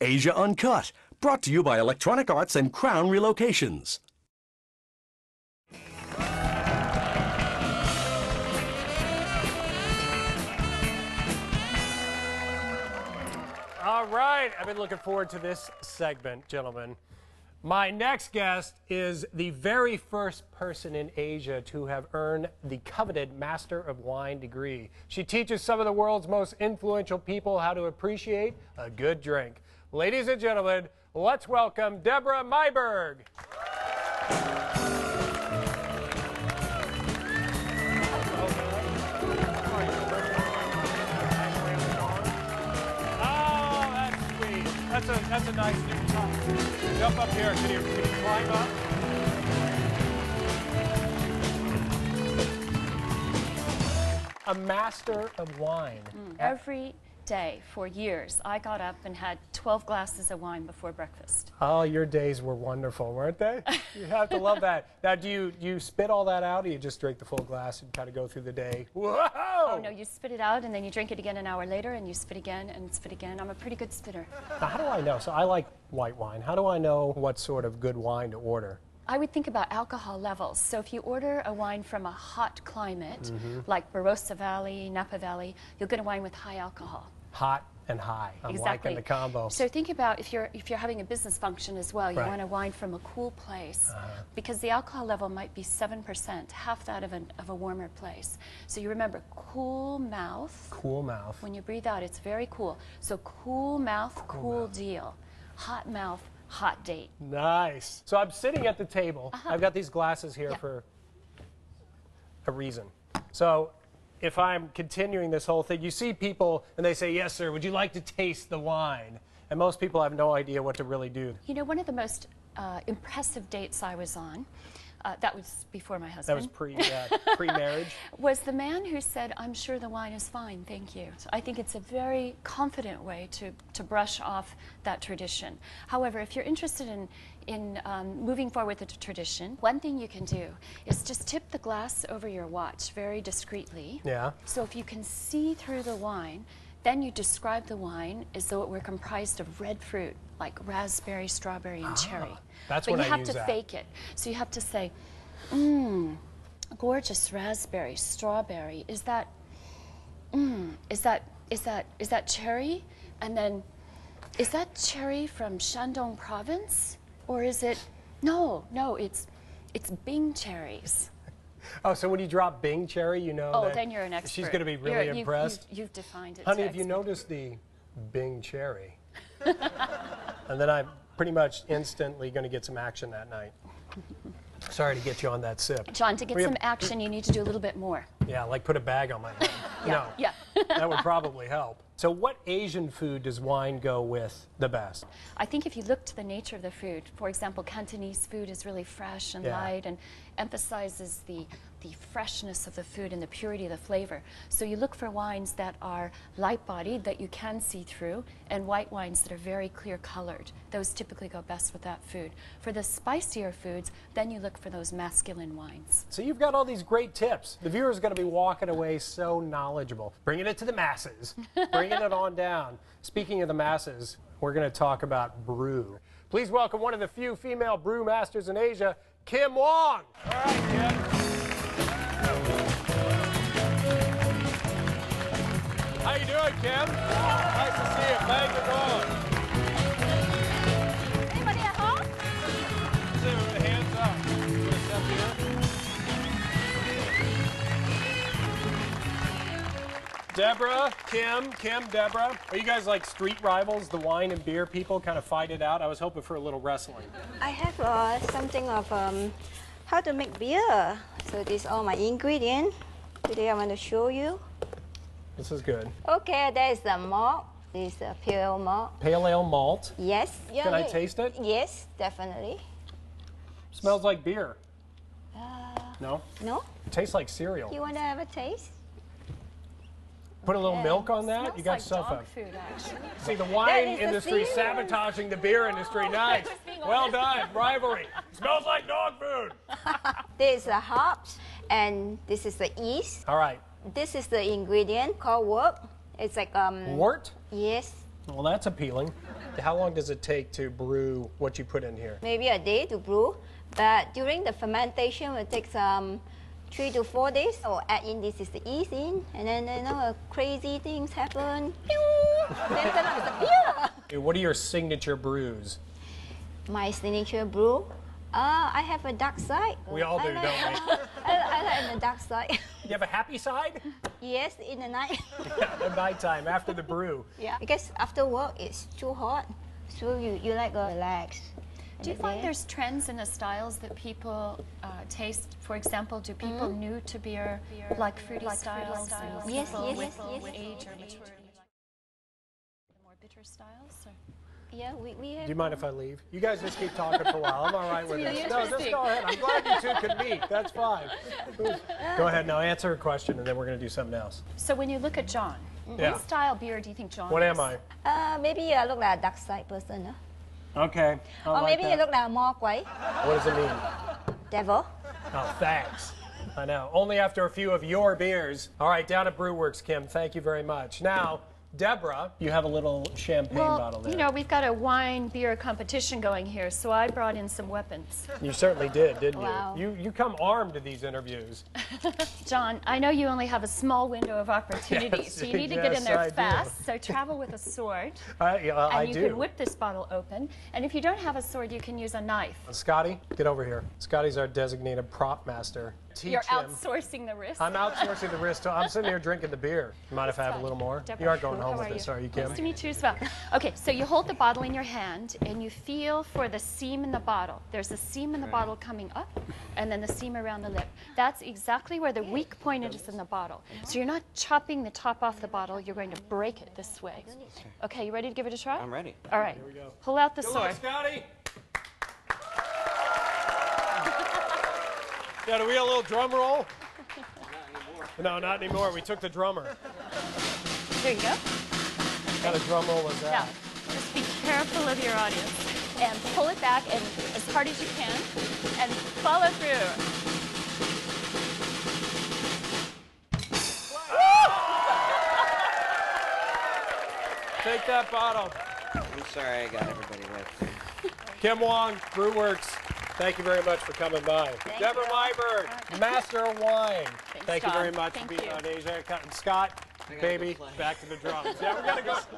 Asia Uncut, brought to you by Electronic Arts and Crown Relocations. All right, I've been looking forward to this segment, gentlemen. My next guest is the very first person in Asia to have earned the coveted Master of Wine degree. She teaches some of the world's most influential people how to appreciate a good drink. Ladies and gentlemen, let's welcome Debra Meiburg. That's a nice new top. Jump up here. Can you climb up? A master of wine. Every day for years, I got up and had 12 glasses of wine before breakfast. Oh, your days were wonderful, weren't they? You have to love that. Now, do you spit all that out, or you just drink the full glass and kind of go through the day? Whoa! Oh, no, you spit it out, and then you drink it again an hour later, and you spit again and spit again. I'm a pretty good spitter. Now, how do I know? So I like white wine. How do I know what sort of good wine to order? I would think about alcohol levels. So if you order a wine from a hot climate, like Barossa Valley, Napa Valley, you'll get a wine with high alcohol. Hot and high. I'm Exactly. liking the combo. So think about if you're having a business function as well, you want a wine from a cool place, because the alcohol level might be 7%, half that of a warmer place. So you remember, cool mouth. Cool mouth. When you breathe out, it's very cool. So cool mouth, cool deal. Hot mouth, hot date. Nice. So I'm sitting at the table. I've got these glasses here for a reason. So if I'm continuing this whole thing, you see people and they say, "Yes, sir, would you like to taste the wine?" And most people have no idea what to really do. You know, one of the most impressive dates I was on, that was before my husband. That was pre-marriage. Was the man who said, "I'm sure the wine is fine, thank you." So I think it's a very confident way to brush off that tradition. However, if you're interested in moving forward with the tradition, one thing you can do is just tip the glass over your watch very discreetly. Yeah. So if you can see through the wine, then you describe the wine as though it were comprised of red fruit, like raspberry, strawberry, and cherry. That's but when you I have use to that. fake it. So you have to say, gorgeous raspberry, strawberry. Is that cherry? And then, is that cherry from Shandong province? Or is it, no, it's Bing cherries. Oh, so when you drop Bing cherry, you know that then you're an expert. she's going to be really impressed. You've defined it. Honey, have you noticed the Bing cherry? And then I'm pretty much instantly going to get some action that night. Sorry to get you on that sip. John, to get some action, you need to do a little bit more. Yeah, like put a bag on my head. No. Yeah. That would probably help. So what Asian food does wine go with the best? I think if you look to the nature of the food, for example, Cantonese food is really fresh and light and emphasizes the freshness of the food and the purity of the flavor. So you look for wines that are light-bodied, that you can see through, and white wines that are very clear-colored. Those typically go best with that food. For the spicier foods, then you look for those masculine wines. So you've got all these great tips. The viewer's going to be walking away so knowledgeable. Bringing it to the masses. Bringing it on down. Speaking of the masses, we're going to talk about brew. Please welcome one of the few female brew masters in Asia, Kim Wong. All right, Kim. How you doing, Kim? Nice to see you. Thank you, Wong. Anybody at home? See with the hands up. You want to step here? Debra, Kim, Debra. Are you guys like street rivals? The wine and beer people kind of fight it out? I was hoping for a little wrestling. I have something of how to make beer. So these are all my ingredients. Today I want to show you. This is good. Okay, there's the malt. This is the pale ale malt. Pale ale malt. Yes. Can I taste it? Yes, definitely. Smells like beer. No? No? It tastes like cereal. You want to have a taste? Put a little milk on that. Smells You got like yourself dog a. food, actually. See, the wine is the industry secret. sabotaging the beer industry. Nice. Well done. Rivalry. Smells like dog food. This is the hops, and this is the yeast. All right. This is the ingredient called wort. It's like Wort? Yes. Well, that's appealing. How long does it take to brew what you put in here? Maybe a day to brew, but during the fermentation it takes 3 to 4 days. So add in this is the yeast in, and then crazy things happen. Then turn out it's a beer. What are your signature brews? My signature brew. I have a dark side. We all do, don't we? I like the dark side. You have a happy side? Yes, in the night. At nighttime, after the brew. Yeah, because after work it's too hot, so you like to relax. Do you find there's trends in the styles that people taste? For example, do people new to beer like fruity styles? And Yes, people yes, with yes, yes. age or maturity the more bitter styles? Or? Yeah, we have. Do you mind if I leave? You guys just keep talking for a while. I'm all right with really this. No, just interesting. go ahead. I'm glad you two could meet. That's fine. Go ahead now, answer a question, and then we're going to do something else. So when you look at Jon, Yeah. what style beer do you think Jon What is? am I? Maybe I look like a dark side person, Okay. I or like maybe that. you look like a more quay What does it mean? devil. Oh, thanks. I know. Only after a few of your beers. All right, down at Brewworks, Kim. Thank you very much. Now, Debra, you have a little champagne bottle there. You know, we've got a wine beer competition going here, so I brought in some weapons. You certainly did, didn't Wow. you? You come armed to these interviews. Jon, I know you only have a small window of opportunity, Yes, so you need to get in yes, there I do. fast. So travel with a sword, Yeah, I and you do. can whip this bottle open. And if you don't have a sword, you can use a knife. Scotty, get over here. Scotty's our designated prop master. Teach You're him. outsourcing the risk. I'm outsourcing the wrist. I'm sitting here drinking the beer. You mind if I have a little more? Debra, You aren't going home how with are this, you? are you, Kim? Nice to meet you as well. Okay, so you hold the bottle in your hand and you feel for the seam in the bottle. There's a seam in the bottle coming up and then the seam around the lip. That's exactly where the weak point is in the bottle. So you're not chopping the top off the bottle, you're going to break it this way. Okay, you ready to give it a try? I'm ready. All right, pull out the Good sword. luck, Scotty. Yeah, do we have a little drum roll? No, not anymore. We took the drummer. Here you go. What kind of drum roll was Now, that? just be careful of your audience and pull it back and as hard as you can and follow through. Take that bottle. I'm sorry I got everybody with. Kim Wong, Brewworks, thank you very much for coming by. Debra you. Meiburg, Master of Wine. Thank you Jon. very much Thank for being you. on Asia. And Scott, baby, back to the drums. Yeah,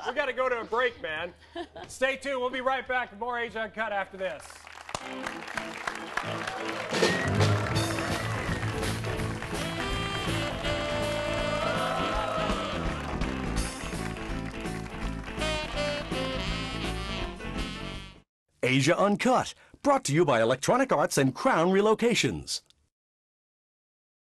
we gotta go to a break, man. Stay tuned. We'll be right back with more Asia Uncut after this. Asia Uncut, brought to you by Electronic Arts and Crown Relocations.